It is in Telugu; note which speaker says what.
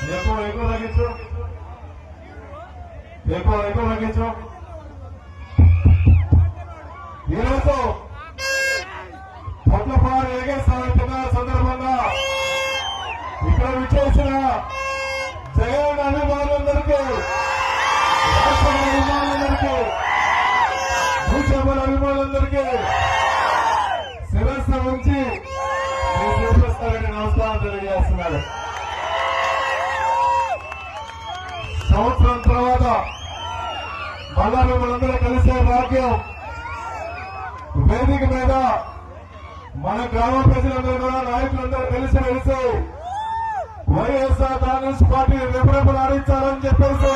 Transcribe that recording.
Speaker 1: ఎక్కువ తగ్గించు, ఎక్కువ తగ్గించు. ఈరోజు పొట్లపాడు ఏకేశ్వర సందర్భంగా ఇక్కడ విచ్చేసిన జగన్ అభిమానులందరికీ, రాష్ట్ర అభిమానులందరికీ, భూషాబల అభిమానులందరికీ శిరస్సు ఉంచి మీ చూపిస్తారని నమస్కారం తెలియజేస్తున్నారు. సంవత్సరం తర్వాత మళ్ళా మిమ్మల్ందరూ కలిసే భాగ్యం వేదిక మీద మన గ్రామ ప్రజలందరూ కూడా నాయకులందరూ కలిసి వైఎస్ఆర్ కాంగ్రెస్ పార్టీ రెపరెపలాడించాలని చెప్పేసి